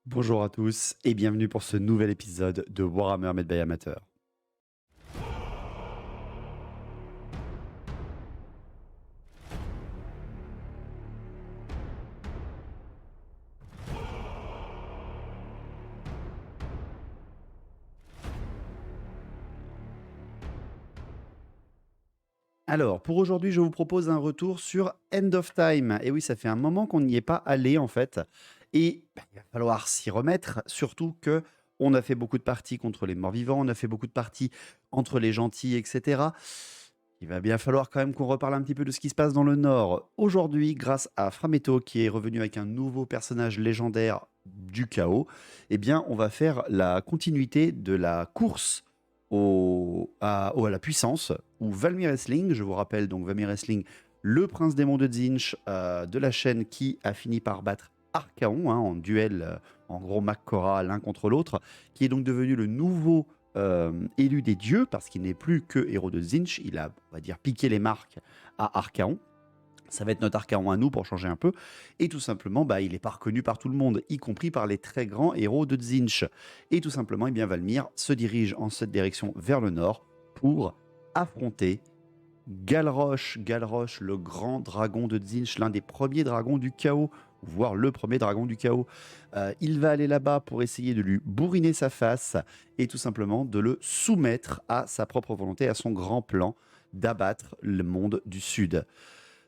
Bonjour à tous et bienvenue pour ce nouvel épisode de Warhammer Made by Amateur. Alors, pour aujourd'hui, je vous propose un retour sur End of Time. Et oui, ça fait un moment qu'on n'y est pas allé en fait. Et il va falloir s'y remettre, surtout que on a fait beaucoup de parties contre les morts-vivants, on a fait beaucoup de parties entre les gentils, etc. Il va bien falloir quand même qu'on reparle un petit peu de ce qui se passe dans le Nord. Aujourd'hui, grâce à Frametto qui est revenu avec un nouveau personnage légendaire du chaos, eh bien, on va faire la continuité de la course à la puissance, où Valmir Wrestling, je vous rappelle donc Valmir Wrestling, le prince démon de Tzeentch de la chaîne qui a fini par battre Archaon en duel, en gros Makkora l'un contre l'autre, qui est donc devenu le nouveau élu des dieux, parce qu'il n'est plus que héros de Tzeentch, il a, on va dire, piqué les marques à Archaon. Ça va être notre Archaon à nous pour changer un peu. Et tout simplement, il n'est pas reconnu par tout le monde, y compris par les très grands héros de Tzeentch. Et tout simplement, Valmir se dirige en cette direction vers le nord pour affronter Galrosh. Galrosh, le grand dragon de Tzeentch, l'un des premiers dragons du chaos, voire le premier dragon du chaos. Il va aller là-bas pour essayer de lui bourriner sa face et tout simplement de le soumettre à sa propre volonté, à son grand plan d'abattre le monde du Sud.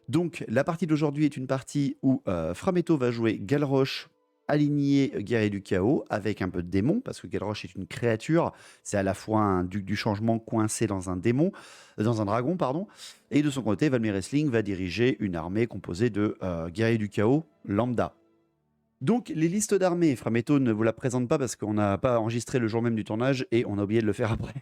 Donc, la partie d'aujourd'hui est une partie où Frametto va jouer Galrosh, aligné guerrier du chaos, avec un peu de démon, parce que Galrosh est une créature, c'est à la fois un duc du changement coincé dans un démon, dans un dragon, pardon. Et de son côté, Valmir Wrestling va diriger une armée composée de guerriers du chaos lambda. Donc, les listes d'armées, Frametto ne vous la présente pas parce qu'on n'a pas enregistré le jour même du tournage et on a oublié de le faire après.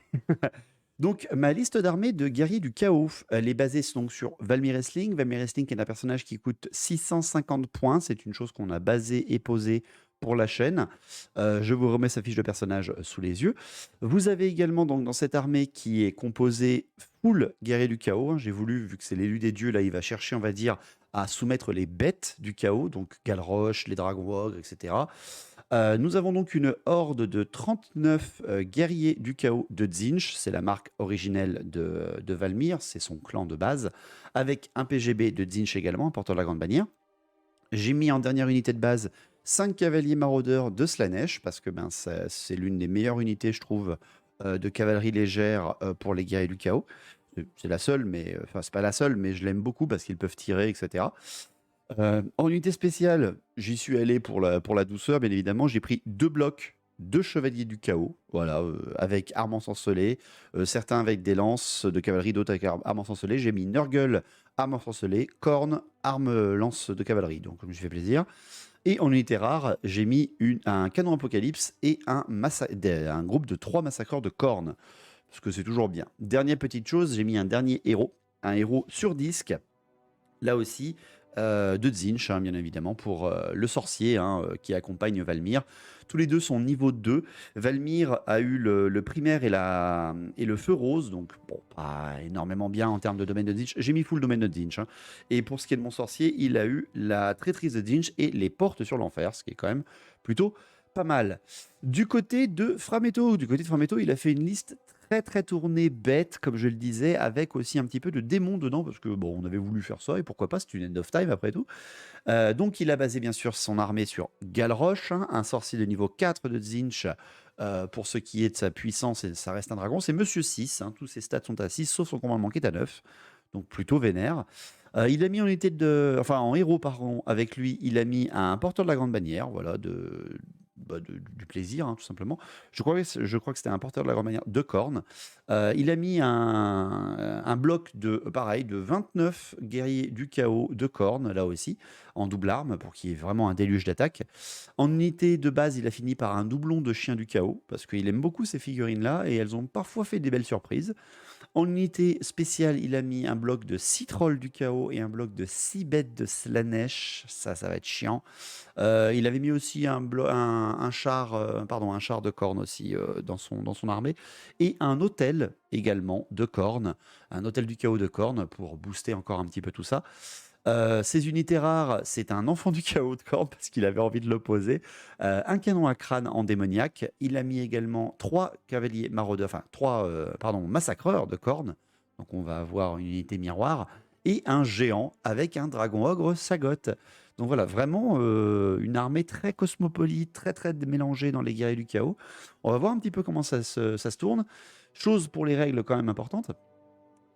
Donc, ma liste d'armées de guerriers du chaos, elle est basée donc sur Valmir Wrestling. Valmir Wrestling qui est un personnage qui coûte 650 points. C'est une chose qu'on a basée et posée pour la chaîne. Je vous remets sa fiche de personnage sous les yeux. Vous avez également donc dans cette armée qui est composée full guerrier du chaos. J'ai voulu, vu que c'est l'élu des dieux, là il va chercher, on va dire, à soumettre les bêtes du chaos, donc Galrosh, les dragons ogres, etc. Nous avons donc une horde de 39 guerriers du chaos de Tzeentch, c'est la marque originelle de Valmir, c'est son clan de base, avec un PGB de Tzeentch également, un porteur de la grande bannière. J'ai mis en dernière unité de base 5 cavaliers maraudeurs de Slaanesh, parce que c'est l'une des meilleures unités, je trouve, de cavalerie légère pour les guerriers du chaos. C'est la seule, mais enfin, c'est pas la seule, mais je l'aime beaucoup parce qu'ils peuvent tirer, etc. En unité spéciale, j'y suis allé pour la douceur, bien évidemment. J'ai pris 2 blocs de chevaliers du chaos, voilà, avec armes ensorcelées, certains avec des lances de cavalerie, d'autres avec armes ensorcelées. J'ai mis Nurgle, armes ensorcelées, cornes, armes lance de cavalerie, donc je me suis fait plaisir. Et en unité rare, j'ai mis un canon apocalypse et un groupe de 3 massacreurs de cornes, parce que c'est toujours bien. Dernière petite chose, j'ai mis un dernier héros, un héros sur disque, là aussi, de Tzeentch, bien évidemment, pour le sorcier qui accompagne Valmir. Tous les deux sont niveau 2. Valmir a eu le primaire et le feu rose, donc bon, pas énormément bien en termes de domaine de Tzeentch. J'ai mis full domaine de Tzeentch. Et pour ce qui est de mon sorcier, il a eu la traîtrise de Tzeentch et les portes sur l'enfer, ce qui est quand même plutôt pas mal. Du côté de Frametto, il a fait une liste très très tournée bête, comme je le disais, avec aussi un petit peu de démons dedans, parce que bon, on avait voulu faire ça, et pourquoi pas, c'est une end of time après tout. Donc il a basé bien sûr son armée sur Galrosh, un sorcier de niveau 4 de Tzeentch, pour ce qui est de sa puissance, et ça reste un dragon, c'est Monsieur 6, tous ses stats sont à 6, sauf son commandement qui est à 9, donc plutôt vénère. Il a mis en héros, pardon, avec lui, il a mis un porteur de la grande bannière, voilà, du plaisir, tout simplement. Je crois que c'était un porteur de la grande bannière de cornes. Il a mis un bloc pareil, de 29 guerriers du chaos de cornes, là aussi, en double arme, pour qu'il y ait vraiment un déluge d'attaque. En unité de base, il a fini par un doublon de chien du chaos, parce qu'il aime beaucoup ces figurines-là, et elles ont parfois fait des belles surprises. En unité spéciale, il a mis un bloc de 6 trolls du chaos et un bloc de 6 bêtes de Slaanesh. Ça va être chiant. Il avait mis aussi un char, un char de cornes aussi dans son armée. Et un hôtel également de cornes. Un hôtel du chaos de cornes pour booster encore un petit peu tout ça. Ses unités rares, c'est un enfant du chaos de Khorne parce qu'il avait envie de l'opposer. Un canon à crâne en démoniaque. Il a mis également 3 cavaliers maraudeurs, enfin 3 pardon, massacreurs de Khorne. Donc on va avoir une unité miroir. Et un géant avec un dragon ogre Sagoth. Donc voilà, vraiment une armée très cosmopolite, très très mélangée dans les guerriers du chaos. On va voir un petit peu comment ça se tourne. Chose pour les règles quand même importante.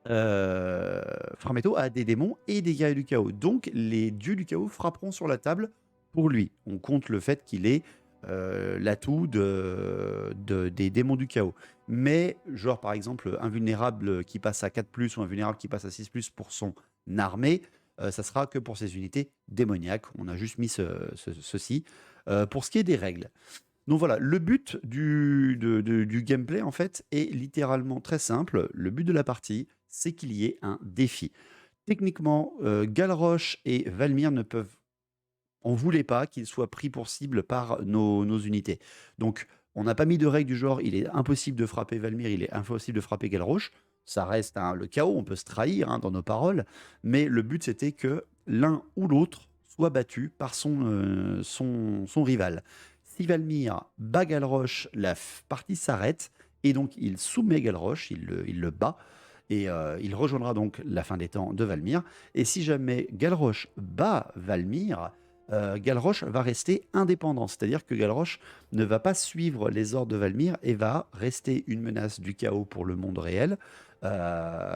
Frametto a des démons et des guerriers du chaos. Donc les dieux du chaos frapperont sur la table pour lui. On compte le fait qu'il ait l'atout des démons du chaos. Mais genre par exemple invulnérable qui passe à 4+, ou invulnérable qui passe à 6+, pour son armée, ça sera que pour ses unités démoniaques. On a juste mis ceci. Pour ce qui est des règles. Donc voilà, le but du gameplay, en fait, est littéralement très simple. Le but de la partie, c'est qu'il y ait un défi. Techniquement, Galroche et Valmir ne peuvent... On voulait pas qu'ils soient pris pour cible par nos unités. Donc, on n'a pas mis de règle du genre, il est impossible de frapper Valmir, il est impossible de frapper Galroche. Ça reste le chaos, on peut se trahir dans nos paroles. Mais le but, c'était que l'un ou l'autre soit battu par son rival. Si Valmir bat Galroche, la partie s'arrête et donc il soumet Galroche, il le bat et il rejoindra donc la fin des temps de Valmir. Et si jamais Galroche bat Valmir, Galroche va rester indépendant, c'est-à-dire que Galroche ne va pas suivre les ordres de Valmir et va rester une menace du chaos pour le monde réel,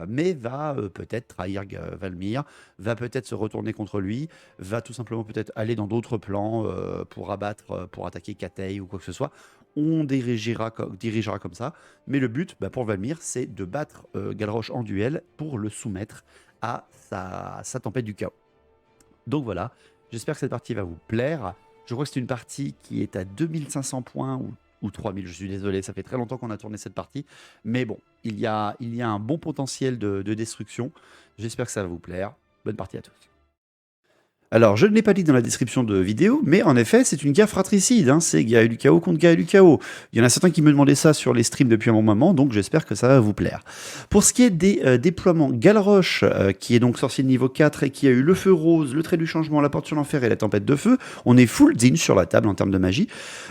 mais va peut-être trahir Valmir, va peut-être se retourner contre lui, va tout simplement peut-être aller dans d'autres plans pour attaquer Katei ou quoi que ce soit. On dirigera comme ça, mais le but pour Valmir, c'est de battre Galroche en duel pour le soumettre à sa tempête du chaos. Donc voilà, j'espère que cette partie va vous plaire. Je crois que c'est une partie qui est à 2500 points ou 3000, je suis désolé, ça fait très longtemps qu'on a tourné cette partie. Mais bon, il y a un bon potentiel de destruction. J'espère que ça va vous plaire. Bonne partie à tous. Alors, je ne l'ai pas dit dans la description de vidéo, mais en effet, c'est une guerre fratricide. Hein, c'est guerrier du chaos contre guerrier du chaos. Il y en a certains qui me demandaient ça sur les streams depuis un bon moment, donc j'espère que ça va vous plaire. Pour ce qui est des déploiements, Galroche, qui est donc sorcier de niveau 4 et qui a eu le feu rose, le trait du changement, la porte sur l'enfer et la tempête de feu, on est full Zinj sur la table en termes de magie.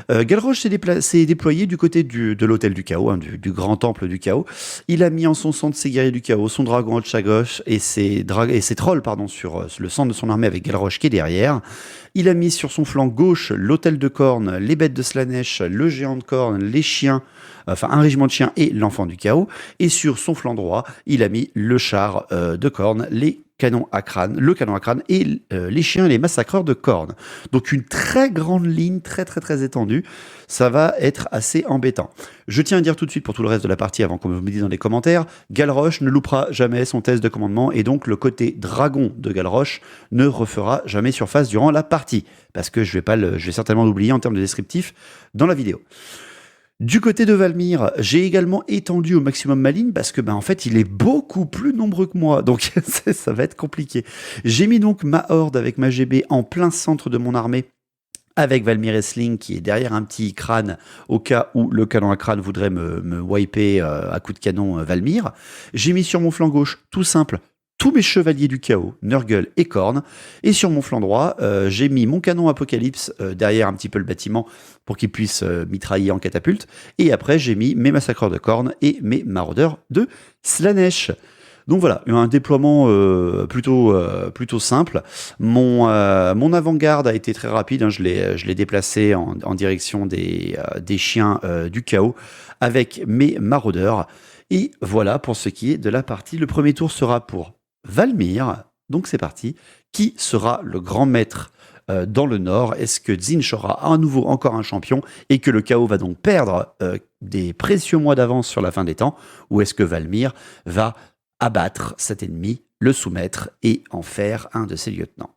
Galroche s'est déployé du côté de l'hôtel du chaos, hein, du grand temple du chaos. Il a mis en son centre ses guerriers du chaos, son dragon Otchagosh et ses trolls sur le centre de son armée avec Galroche qui est derrière. Il a mis sur son flanc gauche l'hôtel de Khorne, les bêtes de Slaanesh, le géant de Khorne, les chiens, enfin un régiment de chiens et l'enfant du chaos. Et sur son flanc droit, il a mis le char de Khorne, le canon à crâne et les chiens et les massacreurs de Khorne. Donc une très grande ligne, très très très étendue. Ça va être assez embêtant. Je tiens à dire tout de suite pour tout le reste de la partie, avant qu'on me dise dans les commentaires, Galroche ne loupera jamais son test de commandement et donc le côté dragon de Galroche ne refera jamais surface durant la partie, parce que je vais certainement l'oublier en termes de descriptif dans la vidéo. Du côté de Valmir, j'ai également étendu au maximum ma ligne parce que en fait il est beaucoup plus nombreux que moi, donc ça va être compliqué. J'ai mis donc ma horde avec ma GB en plein centre de mon armée, avec Valmir Essling qui est derrière un petit crâne au cas où le canon à crâne voudrait me wiper à coup de canon Valmir. J'ai mis sur mon flanc gauche, tout simple, tous mes chevaliers du chaos, Nurgle et Khorne. Et sur mon flanc droit, j'ai mis mon canon Apocalypse derrière un petit peu le bâtiment pour qu'il puisse mitrailler en catapulte. Et après, j'ai mis mes massacreurs de Khorne et mes maraudeurs de Slaanesh. Donc voilà, un déploiement plutôt simple. Mon avant-garde a été très rapide, hein, je l'ai déplacé en direction des chiens du chaos avec mes maraudeurs. Et voilà pour ce qui est de la partie. Le premier tour sera pour Valmir, donc c'est parti. Qui sera le grand maître dans le nord? Est-ce que Zinj aura à nouveau encore un champion et que le chaos va donc perdre des précieux mois d'avance sur la fin des temps? Ou est-ce que Valmir va abattre cet ennemi, le soumettre et en faire un de ses lieutenants?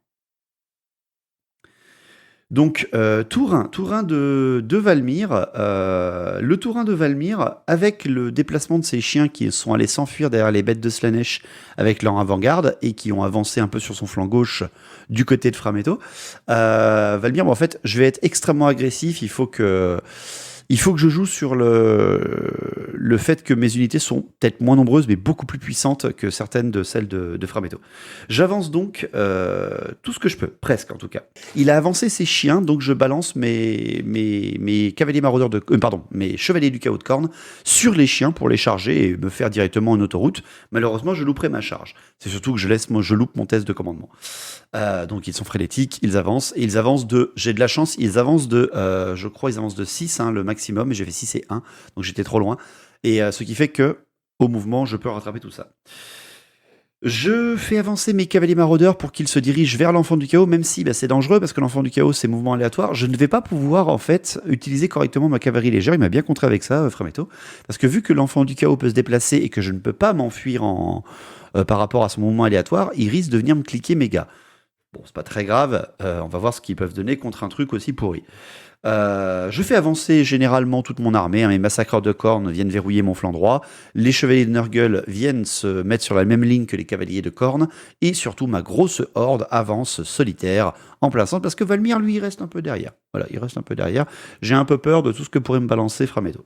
Donc, Tourin de Valmir, le Tourin de Valmir, avec le déplacement de ces chiens qui sont allés s'enfuir derrière les bêtes de Slaanesh avec leur avant-garde et qui ont avancé un peu sur son flanc gauche du côté de Frametto, Valmir, en fait, je vais être extrêmement agressif, il faut que Il faut que je joue sur le fait que mes unités sont peut-être moins nombreuses, mais beaucoup plus puissantes que certaines de celles de Frametto. J'avance donc tout ce que je peux, presque en tout cas. Il a avancé ses chiens, donc je balance mes cavaliers maraudeurs pardon, mes chevaliers du chaos de Corne sur les chiens pour les charger et me faire directement une autoroute. Malheureusement, je louperai ma charge. C'est surtout que je loupe mon test de commandement. Donc ils sont frénétiques, ils avancent, et ils avancent j'ai de la chance, je crois ils avancent de 6, hein, le maximum, et j'ai fait 6 et 1, donc j'étais trop loin. Et ce qui fait que, au mouvement, je peux rattraper tout ça. Je fais avancer mes cavaliers maraudeurs pour qu'ils se dirigent vers l'enfant du chaos, même si c'est dangereux parce que l'enfant du chaos c'est mouvement aléatoire. Je ne vais pas pouvoir en fait utiliser correctement ma cavalerie légère. Il m'a bien contré avec ça, Frametto, parce que vu que l'enfant du chaos peut se déplacer et que je ne peux pas m'enfuir par rapport à son mouvement aléatoire, il risque de venir me cliquer méga. Bon, c'est pas très grave. On va voir ce qu'ils peuvent donner contre un truc aussi pourri. Je fais avancer généralement toute mon armée, hein, mes massacreurs de cornes viennent verrouiller mon flanc droit, les chevaliers de Nurgle viennent se mettre sur la même ligne que les cavaliers de cornes, et surtout ma grosse horde avance solitaire en plein centre, parce que Valmir, lui, il reste un peu derrière. Voilà, il reste un peu derrière. J'ai un peu peur de tout ce que pourrait me balancer Frametto.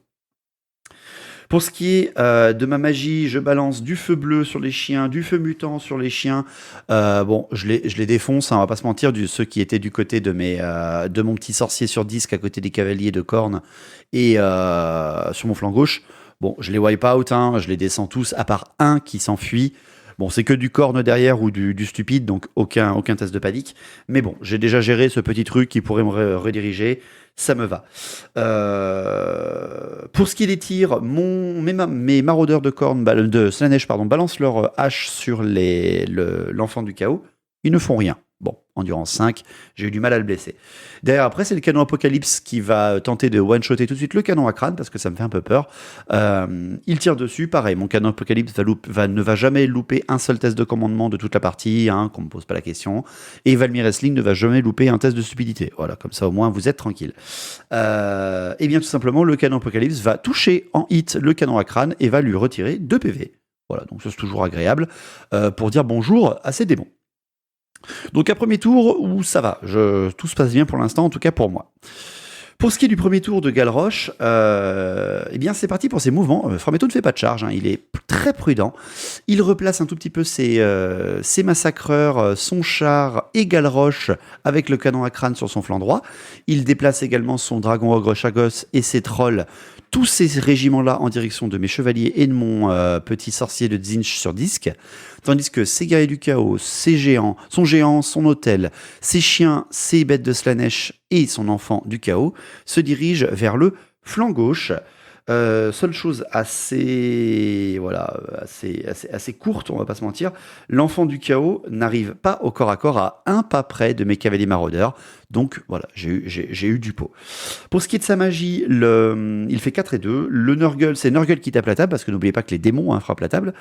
Pour ce qui est de ma magie, je balance du feu bleu sur les chiens, du feu mutant sur les chiens. Bon, je les défonce, hein, on va pas se mentir, ceux qui étaient du côté de mon petit sorcier sur disque à côté des cavaliers de cornes et sur mon flanc gauche. Bon, je les wipe out, hein, je les descends tous, à part un qui s'enfuit. Bon, c'est que du corne derrière ou du stupide, donc aucun test de panique. Mais bon, j'ai déjà géré ce petit truc qui pourrait me rediriger. Ça me va. Pour ce qui est des tirs, mes maraudeurs de cornes, de Slaanesh, balancent leur hache sur l'enfant du chaos. Ils ne font rien. Bon, endurance 5, j'ai eu du mal à le blesser. Derrière, après, c'est le canon Apocalypse qui va tenter de one-shotter tout de suite le canon à crâne, parce que ça me fait un peu peur. Il tire dessus, pareil, mon canon Apocalypse ne va jamais louper un seul test de commandement de toute la partie, hein, qu'on ne me pose pas la question. Et Valmir Wrestling ne va jamais louper un test de stupidité. Voilà, comme ça au moins vous êtes tranquille. Et bien tout simplement, le canon Apocalypse va toucher en hit le canon à crâne et va lui retirer 2 PV. Voilà, donc ça c'est toujours agréable pour dire bonjour à ces démons. Donc un premier tour où ça va, tout se passe bien pour l'instant, en tout cas pour moi. Pour ce qui est du premier tour de Galroche, eh bien c'est parti pour ses mouvements. Frametto ne fait pas de charge, hein, il est très prudent. Il replace un tout petit peu ses massacreurs, son char et Galroche avec le canon à crâne sur son flanc droit. Il déplace également son dragon ogre Chagos et ses trolls, tous ces régiments-là en direction de mes chevaliers et de mon petit sorcier de Tzeentch sur disque. Tandis que ses guerriers du chaos, ses géants, son hôtel, ses chiens, ses bêtes de Slaanesh et son enfant du chaos se dirigent vers le flanc gauche. Seule chose assez courte, on va pas se mentir, l'enfant du chaos n'arrive pas au corps à corps à un pas près de mes cavaliers maraudeurs. Donc voilà, j'ai eu du pot. Pour ce qui est de sa magie, il fait 4 et 2. Le Nurgle, c'est Nurgle qui tape la table, parce que n'oubliez pas que les démons frappent la table,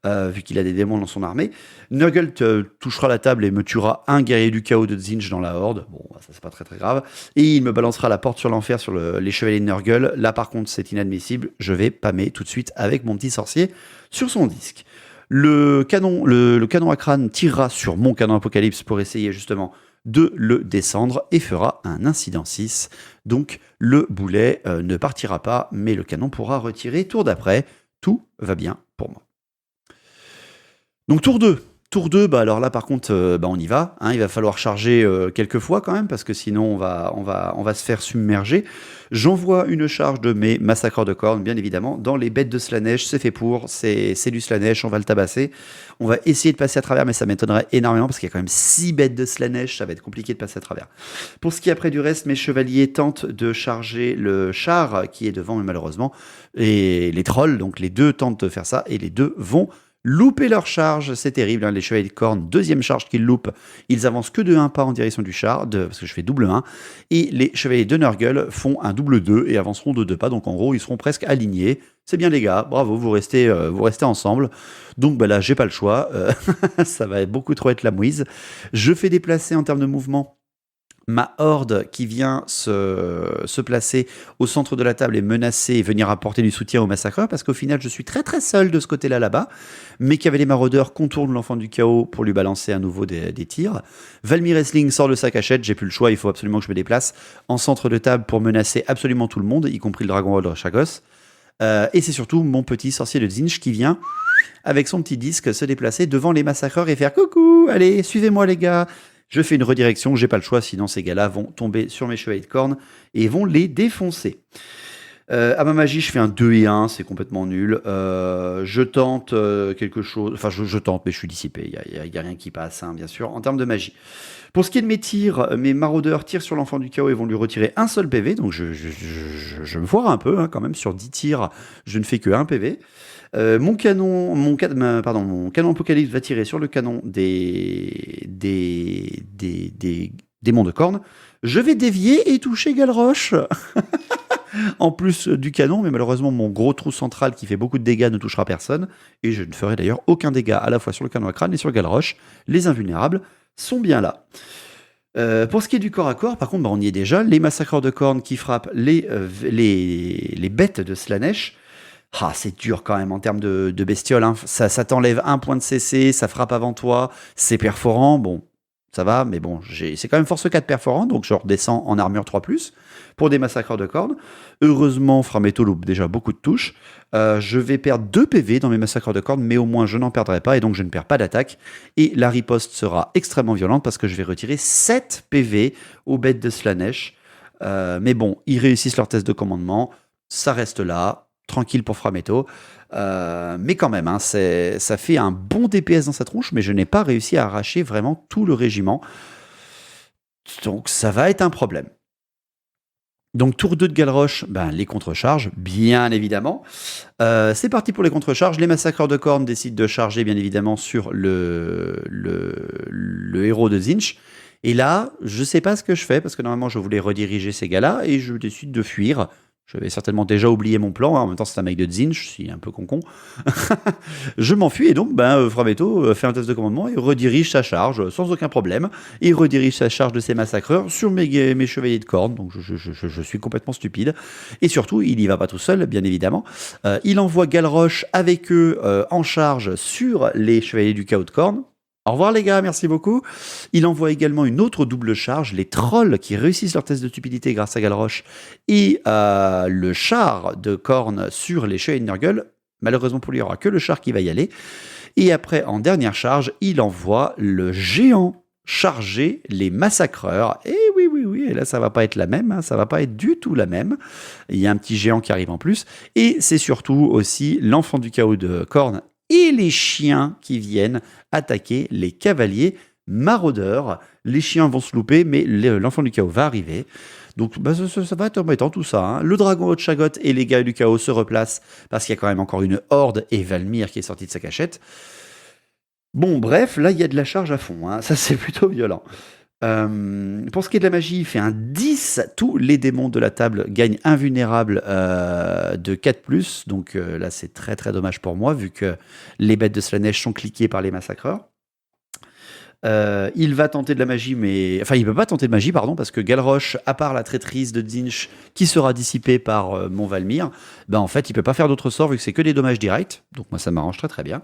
vu qu'il a des démons dans son armée. Nurgle touchera la table et me tuera un guerrier du chaos de Tzeentch dans la horde. Bon, ça c'est pas très très grave. Et il me balancera la porte sur l'enfer sur les chevaliers de Nurgle. Là par contre c'est inadmissible, je vais pâmer tout de suite avec mon petit sorcier sur son disque. Le canon à crâne tirera sur mon canon Apocalypse pour essayer justement de le descendre et fera un incident 6. Donc le boulet ne partira pas, mais le canon pourra retirer tour d'après. Tout va bien pour moi. Donc tour 2. Tour 2, alors là par contre, on y va. Hein, il va falloir charger quelques fois quand même, parce que sinon on va se faire submerger. J'envoie une charge de mes massacreurs de cornes, bien évidemment, dans les bêtes de Slaanesh. C'est fait pour, c'est du Slaanesh, on va le tabasser. On va essayer de passer à travers, mais ça m'étonnerait énormément, parce qu'il y a quand même 6 bêtes de Slaanesh, ça va être compliqué de passer à travers. Pour ce qui est après du reste, mes chevaliers tentent de charger le char qui est devant, mais malheureusement, et les trolls, donc les deux tentent de faire ça, et les deux vont louper leur charge, c'est terrible, hein, les chevaliers de corne, deuxième charge qu'ils loupent, ils avancent que de 1 pas en direction du char, parce que je fais double 1, et les chevaliers de Nurgle font un double 2 et avanceront de 2 pas, donc en gros ils seront presque alignés. C'est bien les gars, bravo, vous restez ensemble. Donc là j'ai pas le choix, ça va beaucoup trop être la mouise. Je fais déplacer en termes de mouvement ma horde qui vient se placer au centre de la table et menacer et venir apporter du soutien aux massacreurs, parce qu'au final, je suis très très seul de ce côté-là là-bas, mais qu'il y avait les maraudeurs contournent l'enfant du chaos pour lui balancer à nouveau des tirs. Valmy Wrestling sort de sa cachette, j'ai plus le choix, il faut absolument que je me déplace en centre de table pour menacer absolument tout le monde, y compris le dragon Rod Chagos. Et c'est surtout mon petit sorcier de Zinch qui vient, avec son petit disque, se déplacer devant les massacreurs et faire « Coucou, allez, suivez-moi les gars !» Je fais une redirection, j'ai pas le choix, sinon ces gars-là vont tomber sur mes chevaliers de corne et vont les défoncer. À ma magie, je fais un 2 et 1, c'est complètement nul. Je tente quelque chose, enfin je tente, mais je suis dissipé, il n'y a rien qui passe, hein, bien sûr, en termes de magie. Pour ce qui est de mes tirs, mes maraudeurs tirent sur l'enfant du chaos et vont lui retirer un seul PV, donc je me foire un peu, hein, quand même, sur 10 tirs, je ne fais que 1 PV. Mon canon apocalypse va tirer sur le canon des démons de corne. Je vais dévier et toucher Galroche en plus du canon, mais malheureusement mon gros trou central qui fait beaucoup de dégâts ne touchera personne, et je ne ferai d'ailleurs aucun dégât à la fois sur le canon à crâne et sur Galroche. Les invulnérables sont bien là. Pour ce qui est du corps à corps, par contre, on y est déjà. Les massacreurs de cornes qui frappent les bêtes de Slaanesh. Ah, c'est dur quand même en termes de bestioles, hein. Ça t'enlève 1 point de CC, ça frappe avant toi, c'est perforant, bon, ça va, mais bon, c'est quand même force 4 perforant, donc je redescends en armure 3+, pour des massacreurs de cornes. Heureusement, Frametto loupe déjà beaucoup de touches. Je vais perdre 2 PV dans mes massacreurs de cornes, mais au moins je n'en perdrai pas, et donc je ne perds pas d'attaque. Et la riposte sera extrêmement violente, parce que je vais retirer 7 PV aux bêtes de Slaanesh. Mais bon, ils réussissent leur test de commandement, ça reste là, tranquille pour Frametto. Mais quand même, hein, ça fait un bon DPS dans sa tronche, mais je n'ai pas réussi à arracher vraiment tout le régiment. Donc ça va être un problème. Donc tour 2 de Galroche, les contre-charges, bien évidemment. C'est parti pour les contre-charges. Les massacreurs de cornes décident de charger, bien évidemment, sur le héros de Zinch. Et là, je ne sais pas ce que je fais, parce que normalement, je voulais rediriger ces gars-là, et je décide de fuir. Je vais certainement déjà oublié mon plan, hein. En même temps c'est un mec de Zinch, je suis un peu con. Je m'enfuis et donc Frametto fait un test de commandement et redirige sa charge sans aucun problème. Il redirige sa charge de ses massacreurs sur mes chevaliers de corne, donc je suis complètement stupide. Et surtout, il n'y va pas tout seul, bien évidemment. Il envoie Galroche avec eux en charge sur les chevaliers du chaos de corne. Au revoir les gars, merci beaucoup. Il envoie également une autre double charge, les trolls qui réussissent leur test de stupidité grâce à Galroche, et le char de corne sur les chevaliers de Nurgle. Malheureusement pour lui, il n'y aura que le char qui va y aller. Et après, en dernière charge, il envoie le géant charger les massacreurs. Et oui, et là ça va pas être la même, hein, ça va pas être du tout la même. Il y a un petit géant qui arrive en plus. Et c'est surtout aussi l'enfant du chaos de corne et les chiens qui viennent attaquer les cavaliers maraudeurs. Les chiens vont se louper, mais l'enfant du chaos va arriver. Donc ça va être embêtant tout ça, hein. Le dragon Hot Chagot et les gars du chaos se replacent parce qu'il y a quand même encore une horde et Valmir qui est sorti de sa cachette. Bon, bref, là il y a de la charge à fond, hein. Ça c'est plutôt violent. Pour ce qui est de la magie, il fait un 10. Tous les démons de la table gagnent invulnérable de 4+. Donc là, c'est très très dommage pour moi, vu que les bêtes de Slaanesh sont cliquées par les massacreurs. Il va tenter de la magie, mais... Enfin, il ne peut pas tenter de magie, pardon, parce que Galroche, à part la traîtrise de Zinch, qui sera dissipée par mon Valmir, en fait, il ne peut pas faire d'autres sorts, vu que c'est que des dommages directs. Donc moi, ça m'arrange très très bien.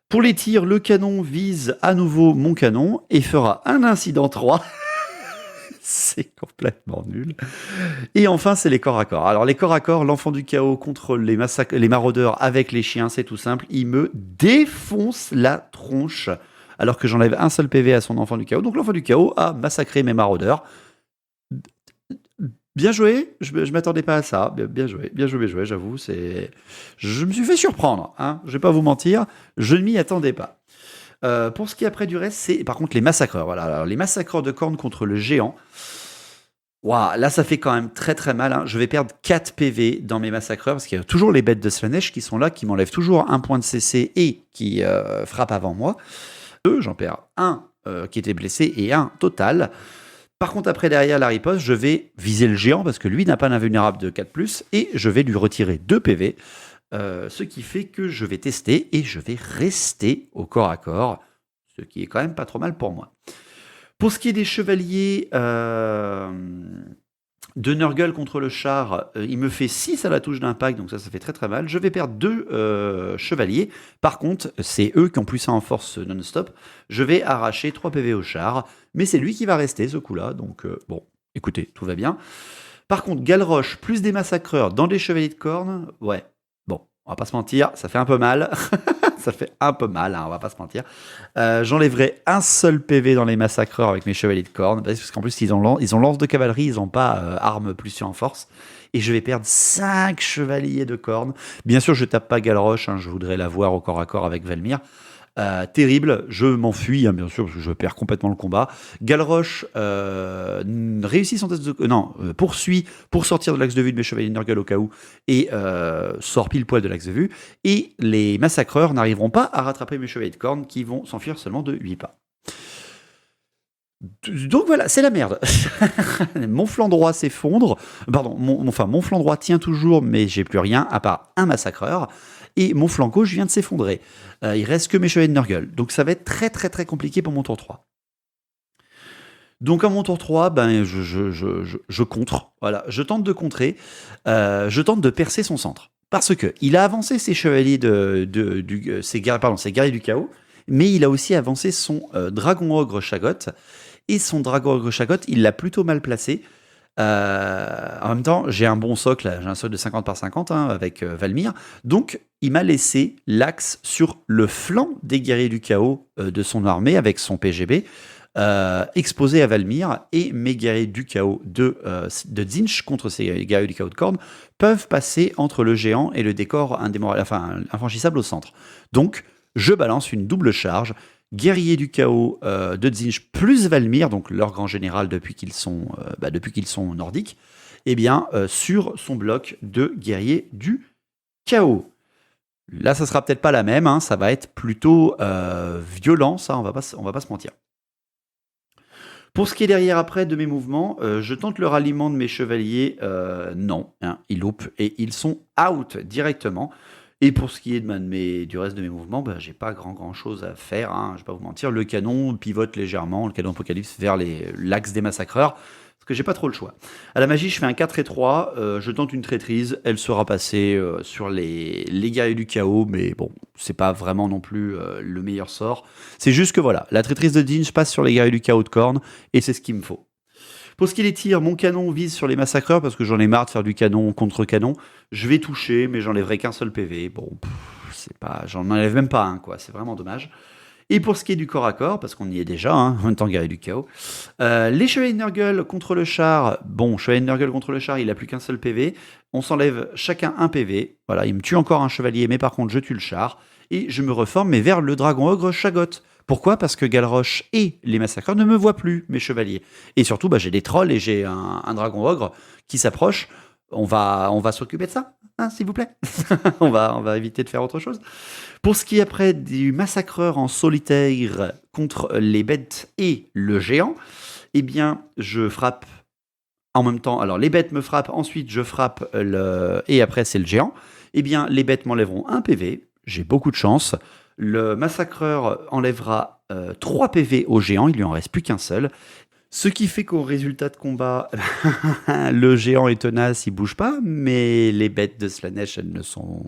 Pour les tirs, le canon vise à nouveau mon canon et fera un incident 3. C'est complètement nul. Et enfin, c'est les corps à corps. Alors, les corps à corps, l'enfant du chaos contre les maraudeurs avec les chiens, c'est tout simple. Il me défonce la tronche alors que j'enlève un seul PV à son enfant du chaos. Donc, l'enfant du chaos a massacré mes maraudeurs. Bien joué, je m'attendais pas à ça. Bien joué, j'avoue. Je me suis fait surprendre, hein. Je vais pas vous mentir, je ne m'y attendais pas. Pour ce qui est après du reste, c'est par contre les massacreurs. Voilà, alors, les massacreurs de cornes contre le géant. Waouh, là ça fait quand même très très mal, hein. Je vais perdre 4 PV dans mes massacreurs parce qu'il y a toujours les bêtes de Slaanesh qui sont là, qui m'enlèvent toujours un point de CC et qui frappent avant moi. J'en perds un qui était blessé et un total. Par contre, après, derrière la riposte, je vais viser le géant parce que lui n'a pas d'invulnérable de 4+, et je vais lui retirer 2 PV, ce qui fait que je vais tester et je vais rester au corps à corps, ce qui est quand même pas trop mal pour moi. Pour ce qui est des chevaliers de Nurgle contre le char, il me fait 6 à la touche d'impact, donc ça fait très très mal. Je vais perdre 2 chevaliers. Par contre, c'est eux qui ont plus 1 en force non-stop. Je vais arracher 3 PV au char, mais c'est lui qui va rester ce coup-là, donc bon, écoutez, tout va bien. Par contre, Galroche plus des massacreurs dans des chevaliers de corne, ouais, bon, on va pas se mentir, ça fait un peu mal. Ça fait un peu mal, hein, on va pas se mentir. J'enlèverai un seul PV dans les massacreurs avec mes chevaliers de corne, parce qu'en plus ils ont lance de cavalerie, ils n'ont pas arme plus en force. Et je vais perdre 5 chevaliers de corne. Bien sûr, je tape pas Galroche, hein, je voudrais la voir au corps à corps avec Valmir. Terrible, je m'enfuis, hein, bien sûr, parce que je perds complètement le combat. Galroche réussit son test de... non, poursuit pour sortir de l'axe de vue de mes chevaliers de Nurgle au cas où, et sort pile poil de l'axe de vue. Et les massacreurs n'arriveront pas à rattraper mes chevaliers de corne qui vont s'enfuir seulement de 8 pas. Donc voilà, c'est la merde. Mon flanc droit s'effondre. Pardon, mon flanc droit tient toujours, mais j'ai plus rien à part un massacreur. Et mon flanc gauche vient de s'effondrer. Il reste que mes chevaliers de Nurgle. Donc ça va être très très très compliqué pour mon tour 3. Donc à mon tour 3, ben, je contre. Voilà, je tente de contrer. Je tente de percer son centre. Parce que il a avancé ses chevaliers ses guerriers du chaos, mais il a aussi avancé son dragon ogre Chagot. Et son dragon ogre Chagot, il l'a plutôt mal placé. En même temps, j'ai un bon socle, j'ai un socle de 50 par 50 hein, avec Valmir. Donc, il m'a laissé l'axe sur le flanc des guerriers du chaos de son armée avec son PGB, exposé à Valmir. Et mes guerriers du chaos de Tzeentch contre ces guerriers du chaos de Khorne peuvent passer entre le géant et le décor infranchissable au centre. Donc, je balance une double charge. Guerriers du chaos de Tzeentch plus Valmir, donc leur grand général depuis qu'ils sont nordiques, eh bien, sur son bloc de guerriers du chaos. Là, ça sera peut-être pas la même, hein, ça va être plutôt violent, ça, on va pas se mentir. Pour ce qui est derrière après de mes mouvements, je tente le ralliement de mes chevaliers, non, hein, ils loupent et ils sont out directement. Et pour ce qui est du reste de mes mouvements, bah, j'ai pas grand chose à faire, hein, je vais pas vous mentir. Le canon pivote légèrement, le canon Apocalypse vers l'axe des massacreurs, parce que j'ai pas trop le choix. À la magie, je fais un 4 et 3, je tente une traîtrise, elle sera passée sur les guerriers du chaos, mais bon, c'est pas vraiment non plus le meilleur sort. C'est juste que voilà, la traîtrise de Tzeentch passe sur les guerriers du chaos de Khorne, et c'est ce qu'il me faut. Pour ce qui est des tirs, mon canon vise sur les massacreurs parce que j'en ai marre de faire du canon contre canon. Je vais toucher, mais j'enlèverai qu'un seul PV. Bon, j'en enlève même pas un, quoi. C'est vraiment dommage. Et pour ce qui est du corps à corps, parce qu'on y est déjà, hein, en même temps guerrier du chaos, les chevaliers de Nurgle contre le char. Bon, chevalier de Nurgle contre le char, il a plus qu'un seul PV. On s'enlève chacun un PV. Voilà, il me tue encore un chevalier, mais par contre, je tue le char. Et je me reforme, mais vers le dragon ogre Chagot. Pourquoi ? Parce que Galroche et les massacreurs ne me voient plus, mes chevaliers. Et surtout, j'ai des trolls et j'ai un dragon ogre qui s'approche. On va s'occuper de ça, hein, s'il vous plaît. on va éviter de faire autre chose. Pour ce qui est après du massacreur en solitaire contre les bêtes et le géant, eh bien, je frappe en même temps. Alors, les bêtes me frappent, ensuite je frappe et après c'est le géant. Eh bien, les bêtes m'enlèveront un PV. J'ai beaucoup de chance. Le massacreur enlèvera 3 PV au géant, il lui en reste plus qu'un seul. Ce qui fait qu'au résultat de combat, le géant est tenace, il bouge pas, mais les bêtes de Slaanesh, elles ne sont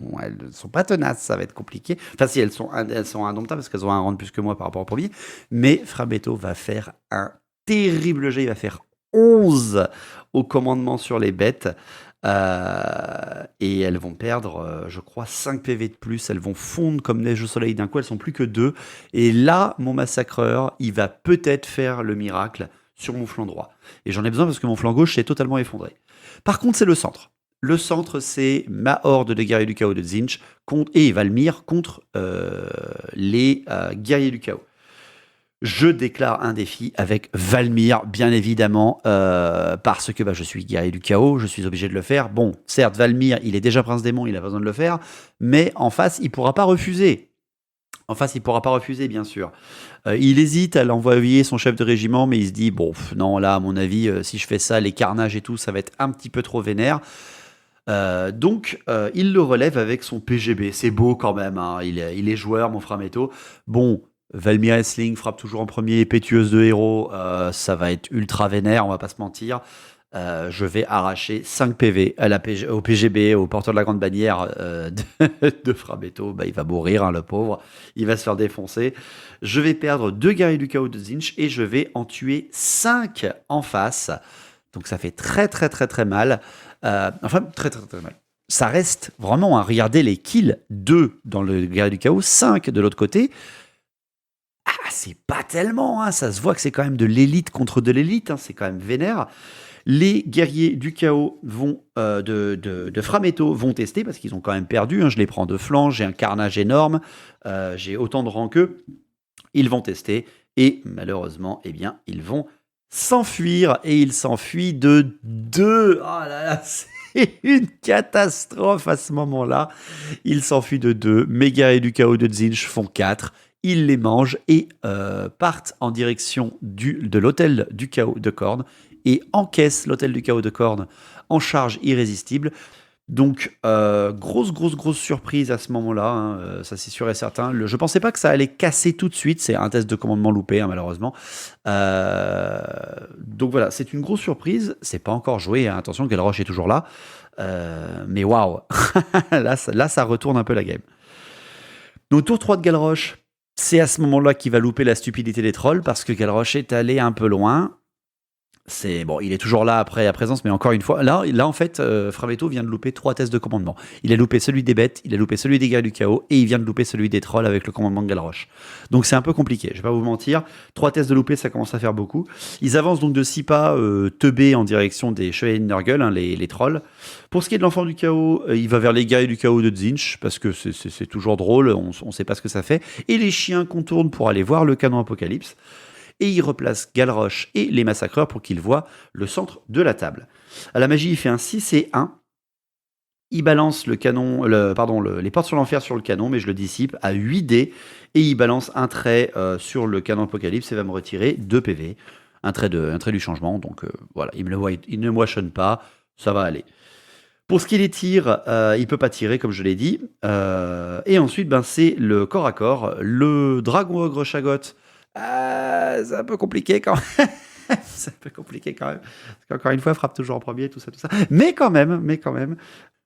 pas tenaces, ça va être compliqué. Enfin si, elles sont indomptables parce qu'elles ont un rang de plus que moi par rapport au premier, mais Frametto va faire un terrible jet, il va faire 11 au commandement sur les bêtes. Et elles vont perdre, je crois, 5 PV de plus. Elles vont fondre comme neige au soleil d'un coup. Elles sont plus que 2. Et là, mon massacreur, il va peut-être faire le miracle sur mon flanc droit. Et j'en ai besoin parce que mon flanc gauche s'est totalement effondré. Par contre, c'est le centre. Le centre, c'est ma horde de guerriers du chaos de Tzeentch et Valmir contre les guerriers du chaos. Je déclare un défi avec Valmir, bien évidemment, parce que je suis guerrier du chaos, je suis obligé de le faire. Bon, certes, Valmir, il est déjà prince démon, il a pas besoin de le faire, mais en face, il pourra pas refuser. Bien sûr. Il hésite à l'envoyer son chef de régiment, mais il se dit, bon, non, là, à mon avis, si je fais ça, les carnages et tout, ça va être un petit peu trop vénère. Donc, il le relève avec son PGB. C'est beau quand même, hein. Il est joueur, mon Frametto. Bon, Valmir Essling frappe toujours en premier, pétueuse de héros, ça va être ultra vénère, on va pas se mentir. Je vais arracher 5 PV à au PGB, au porteur de la grande bannière de Frametto. Bah, il va mourir, hein, le pauvre. Il va se faire défoncer. Je vais perdre 2 guerriers du chaos de Zinch et je vais en tuer 5 en face. Donc ça fait très très très très mal. Enfin, très très très mal. Ça reste vraiment, hein, regardez les kills, 2 dans le guerrier du chaos, 5 de l'autre côté. Ah, c'est pas tellement, hein, ça se voit que c'est quand même de l'élite contre de l'élite, hein, c'est quand même vénère. Les guerriers du chaos de Frametto vont tester parce qu'ils ont quand même perdu, hein, je les prends de flanc, j'ai un carnage énorme, j'ai autant de rangs qu'eux. Ils vont tester et malheureusement, eh bien, ils vont s'enfuir et ils s'enfuient de 2. Oh là là, c'est une catastrophe à ce moment-là. Ils s'enfuient de 2. Mes guerriers du chaos de Zinch font 4. Ils les mangent et partent en direction de l'hôtel du chaos de Khorne et encaissent l'hôtel du chaos de Khorne en charge irrésistible. Donc, grosse surprise à ce moment-là, hein, ça c'est sûr et certain. Je pensais pas que ça allait casser tout de suite, c'est un test de commandement loupé, hein, malheureusement. Donc voilà, c'est une grosse surprise, c'est pas encore joué, hein, attention, Galroche est toujours là. Mais waouh, là, ça retourne un peu la game. Donc tour 3 de Galroche, c'est à ce moment-là qu'il va louper la stupidité des trolls, parce que Galroche est allé un peu loin. Bon, il est toujours là après à présence, mais encore une fois, là en fait, Frametto vient de louper 3 tests de commandement. Il a loupé celui des bêtes, il a loupé celui des guerriers du chaos, et il vient de louper celui des trolls avec le commandement de Galroche. Donc c'est un peu compliqué, je vais pas vous mentir. 3 tests de loupé, ça commence à faire beaucoup. Ils avancent donc de 6 pas teubés en direction des chevaliers de Nurgle, hein, les trolls. Pour ce qui est de l'enfant du chaos, il va vers les guerriers du chaos de Zinch, parce que c'est toujours drôle, on sait pas ce que ça fait. Et les chiens contournent pour aller voir le canon Apocalypse. Et il replace Galroche et les massacreurs pour qu'ils voient le centre de la table. À la magie, il fait un 6 et 1. Il balance les portes sur l'enfer sur le canon, mais je le dissipe à 8 dés. Et il balance un trait sur le canon Apocalypse et va me retirer 2 PV. Un trait du changement. Donc voilà, il ne me washonne pas, ça va aller. Pour ce qui est des tirs, il peut pas tirer, comme je l'ai dit. Et ensuite, c'est le corps à corps. Le dragon ogre Chagot. C'est un peu compliqué quand même. C'est un peu compliqué quand même. Parce qu'encore une fois, frappe toujours en premier, tout ça. Mais quand même.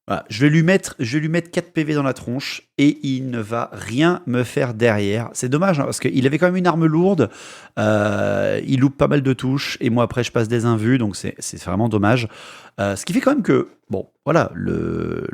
Voilà. Je vais lui mettre 4 PV dans la tronche et il ne va rien me faire derrière. C'est dommage, hein, parce qu'il avait quand même une arme lourde. Il loupe pas mal de touches et moi après je passe des invus, donc c'est vraiment dommage. Ce qui fait quand même que, bon, voilà, le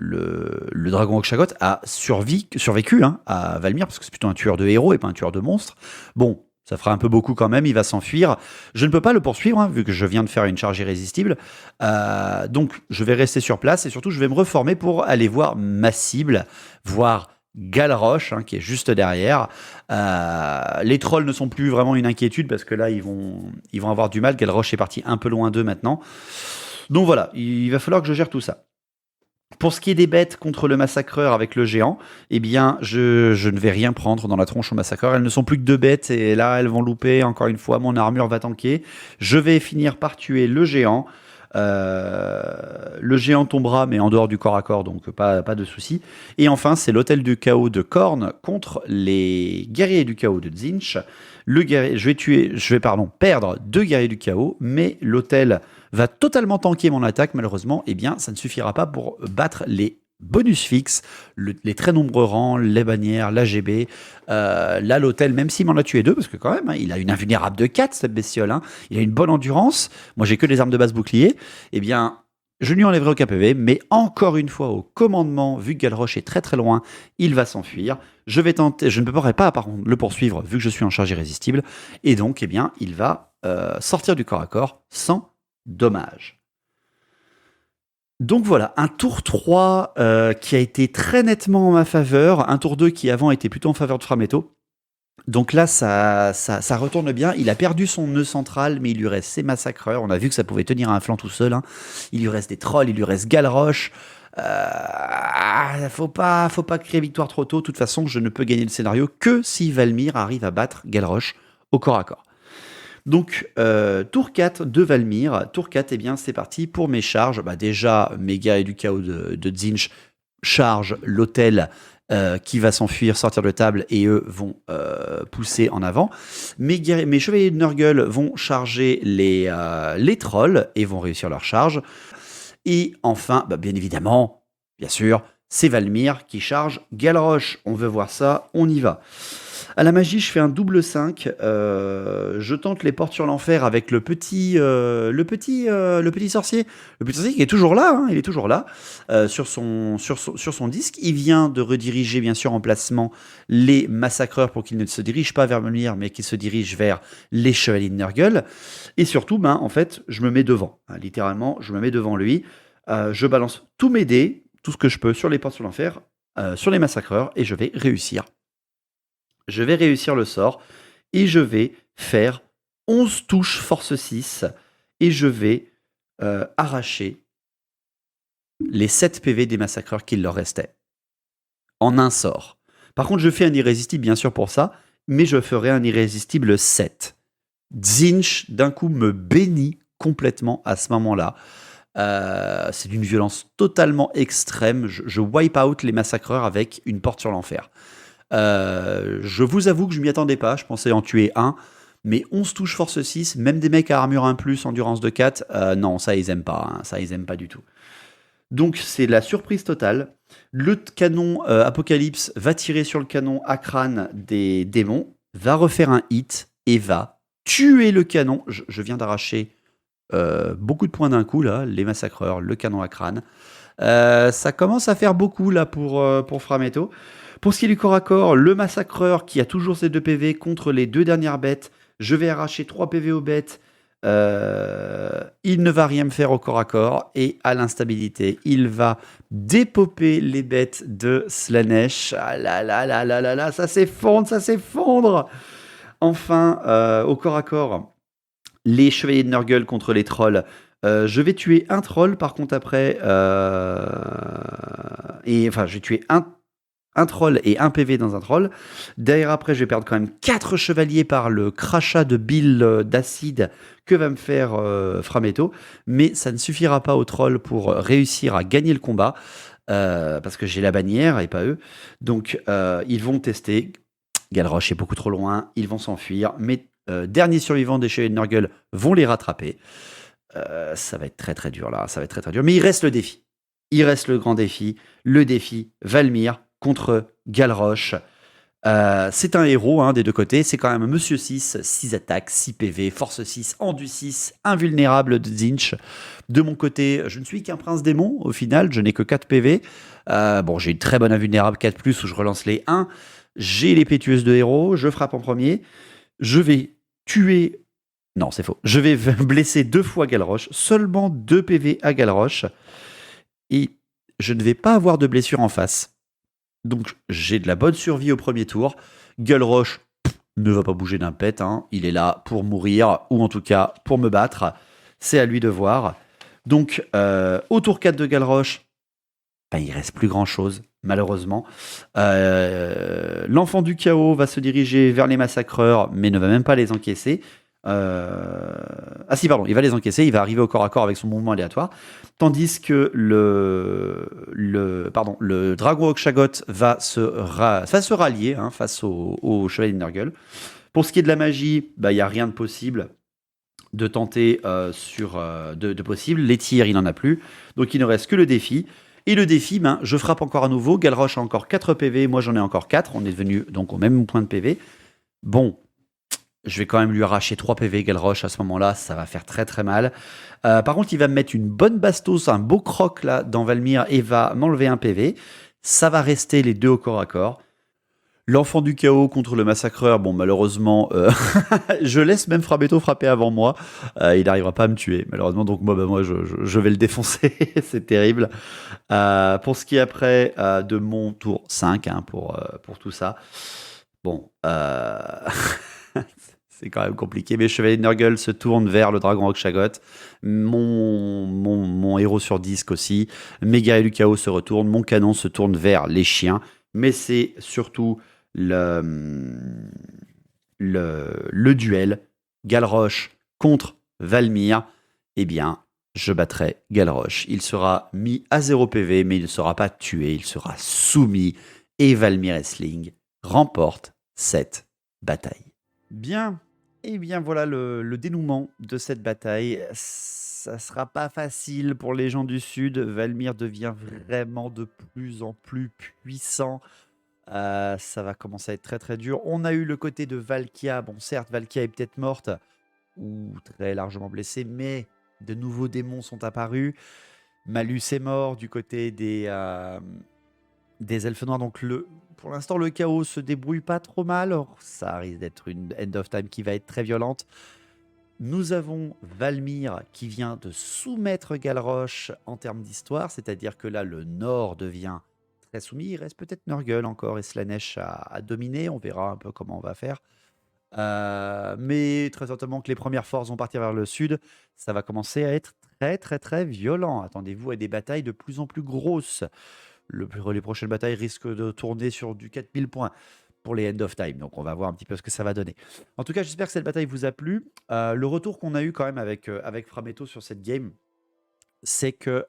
dragon Okshagot a survécu, hein, à Valmir, parce que c'est plutôt un tueur de héros et pas un tueur de monstres. Bon, ça fera un peu beaucoup quand même, il va s'enfuir. Je ne peux pas le poursuivre, hein, vu que je viens de faire une charge irrésistible. Donc, je vais rester sur place et surtout, je vais me reformer pour aller voir ma cible, voir Galroche, hein, qui est juste derrière. Les trolls ne sont plus vraiment une inquiétude parce que là, ils vont avoir du mal. Galroche est parti un peu loin d'eux maintenant. Donc voilà, il va falloir que je gère tout ça. Pour ce qui est des bêtes contre le massacreur avec le géant, eh bien, je ne vais rien prendre dans la tronche au massacreur. Elles ne sont plus que 2 bêtes et là, elles vont louper. Encore une fois, mon armure va tanker. Je vais finir par tuer le géant. Le géant tombera, mais en dehors du corps à corps, donc pas de souci. Et enfin, c'est l'hôtel du chaos de Khorne contre les guerriers du chaos de Zinch. Je vais perdre 2 guerriers du chaos, mais l'hôtel va totalement tanker mon attaque. Malheureusement, eh bien, ça ne suffira pas pour battre les bonus fixes, les très nombreux rangs, les bannières, l'AGB. Là, l'hôtel, même s'il m'en a tué 2, parce que quand même, hein, il a une invulnérable de 4, cette bestiole. Hein, il a une bonne endurance. Moi, j'ai que les armes de base bouclier. Eh bien, je ne lui enlèverai aucun PV, mais encore une fois, au commandement, vu que Galroche est très très loin, il va s'enfuir. Je ne pourrai pas, par contre, le poursuivre, vu que je suis en charge irrésistible. Et donc, eh bien, il va sortir du corps à corps sans dommage. Donc voilà, un tour 3 qui a été très nettement en ma faveur, un tour 2 qui avant était plutôt en faveur de Frametto. Donc là, ça retourne bien. Il a perdu son nœud central, mais il lui reste ses massacreurs. On a vu que ça pouvait tenir un flanc tout seul. Hein. Il lui reste des trolls, il lui reste Galroche. Faut pas créer victoire trop tôt. De toute façon, je ne peux gagner le scénario que si Valmir arrive à battre Galroche au corps à corps. Donc, tour 4 de Valmir. Tour 4, eh bien, c'est parti pour mes charges. Déjà, mes guerriers du chaos de Zinch chargent l'hôtel qui va s'enfuir, sortir de table, et eux vont pousser en avant. Mes chevaliers de Nurgle vont charger les trolls et vont réussir leur charge. Et enfin, bien évidemment, bien sûr, c'est Valmir qui charge Galroche. On veut voir ça, on y va. À la magie, je fais un double 5. Je tente les portes sur l'enfer avec le petit sorcier. Le petit sorcier qui est toujours là, hein, il est toujours là, sur son disque. Il vient de rediriger, bien sûr, en placement les massacreurs pour qu'ils ne se dirigent pas vers Valmir, mais qu'ils se dirigent vers les chevaliers de Nurgle. Et surtout, en fait, je me mets devant. Hein, littéralement, je me mets devant lui. Je balance tous mes dés, tout ce que je peux sur les portes sur l'enfer, sur les massacreurs, et je vais réussir. Je vais réussir le sort et je vais faire 11 touches force 6 et je vais arracher les 7 PV des massacreurs qu'il leur restait en un sort. Par contre, je fais un irrésistible bien sûr pour ça, mais je ferai un irrésistible 7. Tzeentch d'un coup me bénit complètement à ce moment-là. C'est d'une violence totalement extrême. Je wipe out les massacreurs avec une porte sur l'enfer. Je vous avoue que je m'y attendais pas, je pensais en tuer un, mais 11 touches force 6, même des mecs à armure 1+, endurance de 4, non, ça ils aiment pas, hein, ça ils aiment pas du tout. Donc c'est la surprise totale. Le canon Apocalypse va tirer sur le canon à crâne des démons, va refaire un hit et va tuer le canon. Je viens d'arracher beaucoup de points d'un coup là, les massacreurs, le canon à crâne. Ça commence à faire beaucoup là pour Frametto. Pour ce qui est du corps à corps, le massacreur qui a toujours ses 2 PV contre les 2 dernières bêtes, je vais arracher 3 PV aux bêtes. Il ne va rien me faire au corps à corps et à l'instabilité. Il va dépoper les bêtes de Slaanesh. Ah là là là là là là, ça s'effondre, ça s'effondre. Enfin, au corps à corps, les chevaliers de Nurgle contre les trolls. Je vais tuer un troll par contre après. Je vais tuer un troll et un PV dans un troll. Derrière après, je vais perdre quand même 4 chevaliers par le crachat de bile d'acide que va me faire Frametto. Mais ça ne suffira pas aux trolls pour réussir à gagner le combat. Parce que j'ai la bannière et pas eux. Donc ils vont tester. Galroche est beaucoup trop loin. Ils vont s'enfuir. Mes derniers survivants des chevaliers de Nurgle vont les rattraper. Ça va être très très dur là. Ça va être très très dur. Mais il reste le défi. Il reste le grand défi. Le défi Valmir contre Galroche. C'est un héros des 2 côtés. C'est quand même Monsieur 6, 6 attaques, 6 PV, force 6, endu 6, invulnérable de Tzeentch. De mon côté, je ne suis qu'un prince démon. Au final, je n'ai que 4 PV. J'ai une très bonne invulnérable 4+, où je relance les 1. J'ai les pétueuses de héros. Je frappe en premier. Je vais tuer... Non, c'est faux. Je vais blesser 2 fois Galroche. Seulement 2 PV à Galroche. Et je ne vais pas avoir de blessure en face. Donc j'ai de la bonne survie au premier tour. Galroche ne va pas bouger d'un pet. Hein. Il est là pour mourir, ou en tout cas pour me battre. C'est à lui de voir. Donc au tour 4 de Galroche, il reste plus grand chose, malheureusement. L'enfant du chaos va se diriger vers les massacreurs, mais ne va même pas les encaisser. Il va les encaisser, il va arriver au corps à corps avec son mouvement aléatoire, tandis que le dragon Oxhagot va se rallier face au chevalier de Nurgle. Pour ce qui est de la magie, il n'y a rien de possible de tenter de possible. Les tirs, il n'en a plus, donc il ne reste que le défi. Et le défi, je frappe encore à nouveau. Galroche a encore 4 PV, moi j'en ai encore 4. On est devenu donc au même point de PV. Bon, je vais quand même lui arracher 3 PV Galroche à ce moment-là, ça va faire très très mal. Par contre, il va me mettre une bonne bastos, un beau croc là dans Valmir et va m'enlever un PV. Ça va rester les 2 au corps à corps. L'enfant du chaos contre le massacreur, malheureusement, je laisse même Frametto frapper avant moi. Il n'arrivera pas à me tuer, malheureusement. Donc moi je vais le défoncer. C'est terrible. Pour ce qui est après de mon tour 5, pour tout ça. Bon, c'est quand même compliqué. Mes chevaliers de Nurgle se tournent vers le dragon Oxhagot. Mon héros sur disque aussi. Mes guerriers du chaos se retournent. Mon canon se tourne vers les chiens. Mais c'est surtout le duel Galroche contre Valmir. Eh bien, je battrai Galroche. Il sera mis à 0 PV, mais il ne sera pas tué. Il sera soumis et Valmir Essling remporte cette bataille. Bien, et bien voilà le dénouement de cette bataille. Ça sera pas facile pour les gens du Sud. Valmir devient vraiment de plus en plus puissant. Ça va commencer à être très très dur. On a eu le côté de Valkia. Bon, certes, Valkia est peut-être morte ou très largement blessée, mais de nouveaux démons sont apparus. Malus est mort du côté des elfes noirs. Donc pour l'instant, le chaos se débrouille pas trop mal. Or, ça risque d'être une end of time qui va être très violente. Nous avons Valmir qui vient de soumettre Galroche en termes d'histoire, c'est-à-dire que là, le Nord devient très soumis. Il reste peut-être Nurgle encore et Slaanesh à dominer. On verra un peu comment on va faire. Mais très certainement que les premières forces vont partir vers le sud. Ça va commencer à être très, très, très violent. Attendez-vous à des batailles de plus en plus grosses. Les prochaines batailles risquent de tourner sur du 4000 points pour les End of Time. Donc on va voir un petit peu ce que ça va donner. En tout cas, j'espère que cette bataille vous a plu. Le retour qu'on a eu quand même avec Frametto sur cette game, c'est que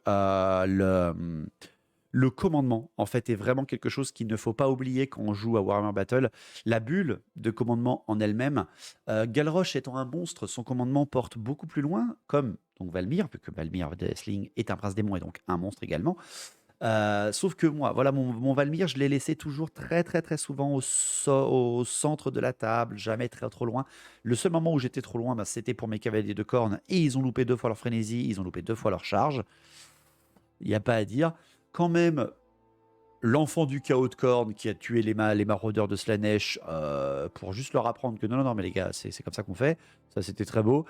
le commandement, en fait, est vraiment quelque chose qu'il ne faut pas oublier quand on joue à Warhammer Battle. La bulle de commandement en elle-même, Galroche étant un monstre, son commandement porte beaucoup plus loin, comme donc Valmir, puisque Valmir de Essling est un prince démon et donc un monstre également. Sauf que moi, voilà, mon Valmir, je l'ai laissé toujours très, très, très souvent au centre de la table, jamais très trop loin. Le seul moment où j'étais trop loin, bah, c'était pour mes cavaliers de corne, et ils ont loupé 2 fois leur frénésie, ils ont loupé 2 fois leur charge. Il n'y a pas à dire. Quand même, l'enfant du chaos de corne qui a tué les maraudeurs de Slaanesh pour juste leur apprendre que non, non, non, mais les gars, c'est comme ça qu'on fait. Ça, c'était très beau.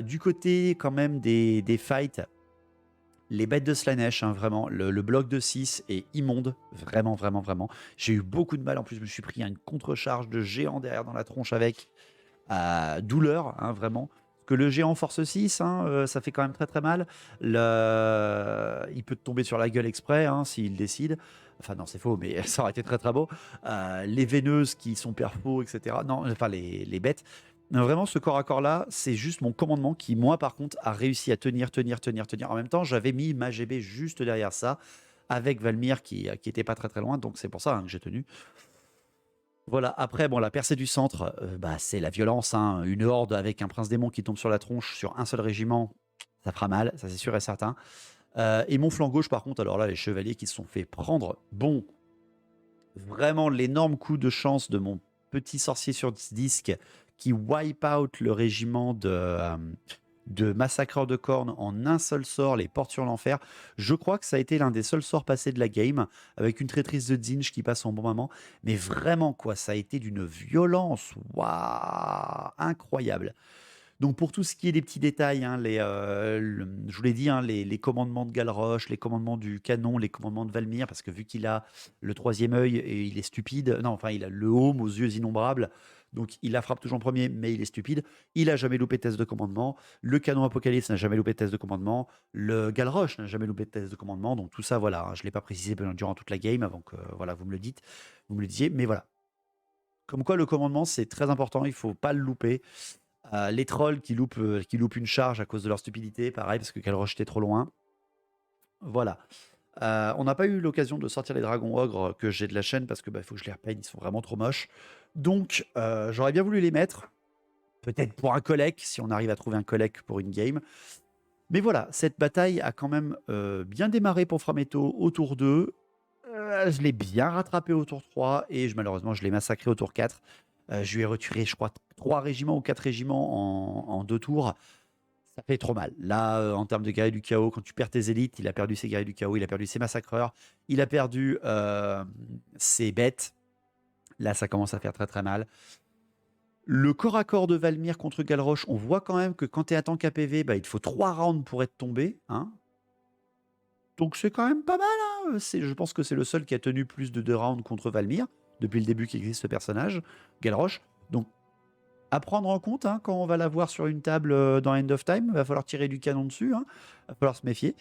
Du côté, quand même, des fights, les bêtes de Slaanesh, hein, vraiment, le bloc de 6 est immonde. Vraiment, vraiment, vraiment. J'ai eu beaucoup de mal. En plus, je me suis pris une contre-charge de géant derrière dans la tronche avec douleur, hein, vraiment. Parce que le géant force 6, hein, ça fait quand même très très mal. Il peut te tomber sur la gueule exprès hein, s'il décide. Enfin non, c'est faux, mais ça aurait été très très beau. Les veineuses qui sont perfos, etc. Non, enfin les bêtes. Non, vraiment, ce corps à corps là, c'est juste mon commandement qui, moi, par contre, a réussi à tenir. En même temps, j'avais mis ma GB juste derrière ça, avec Valmir qui était pas très très loin, donc c'est pour ça hein, que j'ai tenu. Voilà, après, bon, la percée du centre, bah, c'est la violence. Hein. Une horde avec un prince démon qui tombe sur la tronche sur un seul régiment, ça fera mal, ça c'est sûr et certain. Et mon flanc gauche, par contre, alors là, les chevaliers qui se sont fait prendre, bon, vraiment l'énorme coup de chance de mon petit sorcier sur disque qui wipe out le régiment de massacreurs de cornes en un seul sort, les portes sur l'enfer. Je crois que ça a été l'un des seuls sorts passés de la game, avec une traîtrise de Zinj qui passe en bon moment. Mais vraiment, quoi, ça a été d'une violence, waouh, incroyable. Donc pour tout ce qui est des petits détails, hein, je vous l'ai dit, hein, les commandements de Galroche, les commandements du canon, les commandements de Valmir, parce que vu qu'il a le troisième œil et il est stupide, non, enfin il a le home aux yeux innombrables, donc il la frappe toujours en premier, mais il est stupide. Il a jamais loupé de test de commandement. Le canon Apocalypse n'a jamais loupé de test de commandement. Le Galroche n'a jamais loupé de test de commandement. Donc tout ça, voilà, hein, je ne l'ai pas précisé durant toute la game, avant que voilà, vous me le dites, vous me le disiez, mais voilà. Comme quoi le commandement, c'est très important, il ne faut pas le louper. Les trolls qui loupent une charge à cause de leur stupidité, pareil, parce que Galroche était trop loin. Voilà. On n'a pas eu l'occasion de sortir les dragons ogres que j'ai de la chaîne parce que faut que je les repeigne, ils sont vraiment trop moches. Donc, j'aurais bien voulu les mettre. Peut-être pour un collègue, si on arrive à trouver un collègue pour une game. Mais voilà, cette bataille a quand même bien démarré pour Frametto au tour 2. Je l'ai bien rattrapé au tour 3 et malheureusement, je l'ai massacré au tour 4. Je lui ai retiré, je crois, 3 régiments ou 4 régiments en 2 tours. Ça fait trop mal. Là, en termes de guerriers du chaos, quand tu perds tes élites, il a perdu ses guerriers du chaos, il a perdu ses massacreurs, il a perdu ses bêtes. Là, ça commence à faire très très mal. Le corps à corps de Valmir contre Galroche, on voit quand même que quand tu es à tank APV, il te faut 3 rounds pour être tombé. Hein. Donc c'est quand même pas mal. Hein. Je pense que c'est le seul qui a tenu plus de 2 rounds contre Valmir depuis le début qu'existe ce personnage, Galroche. Donc à prendre en compte hein, quand on va la voir sur une table dans End of Time, il va falloir tirer du canon dessus, hein, va falloir se méfier.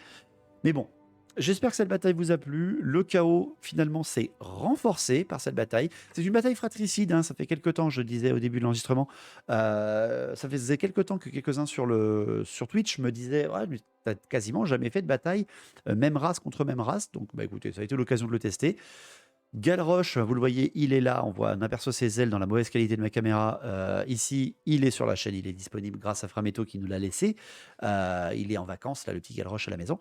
Mais bon, j'espère que cette bataille vous a plu. Le chaos, finalement, s'est renforcé par cette bataille. C'est une bataille fratricide, hein, ça fait quelques temps, je disais au début de l'enregistrement, ça faisait quelques temps que quelques-uns sur Twitch me disaient ouais, mais t'as quasiment jamais fait de bataille même race contre même race. Donc, écoutez, ça a été l'occasion de le tester. Galroche, vous le voyez, il est là. On aperçoit ses ailes dans la mauvaise qualité de ma caméra. Ici, il est sur la chaîne, il est disponible grâce à Frametto qui nous l'a laissé. Il est en vacances, là, le petit Galroche à la maison.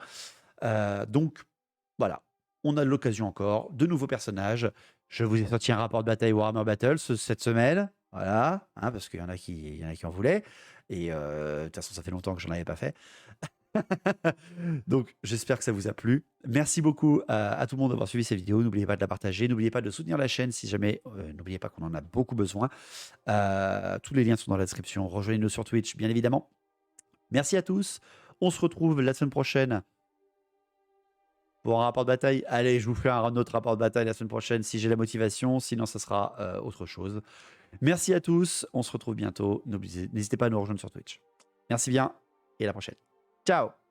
Donc, voilà, on a l'occasion encore, de nouveaux personnages. Je vous ai sorti un rapport de bataille Warhammer Battles cette semaine. Voilà, hein, parce qu'il y en a qui en voulaient. Et de toute façon, ça fait longtemps que j'en avais pas fait. Donc, j'espère que ça vous a plu. Merci beaucoup à tout le monde d'avoir suivi cette vidéo. N'oubliez pas de la partager. N'oubliez pas de soutenir la chaîne si jamais. N'oubliez pas qu'on en a beaucoup besoin. Tous les liens sont dans la description. Rejoignez-nous sur Twitch, bien évidemment. Merci à tous. On se retrouve la semaine prochaine pour un rapport de bataille. Allez, je vous ferai un autre rapport de bataille la semaine prochaine si j'ai la motivation. Sinon, ça sera autre chose. Merci à tous. On se retrouve bientôt. N'hésitez pas à nous rejoindre sur Twitch. Merci bien et à la prochaine. Ciao!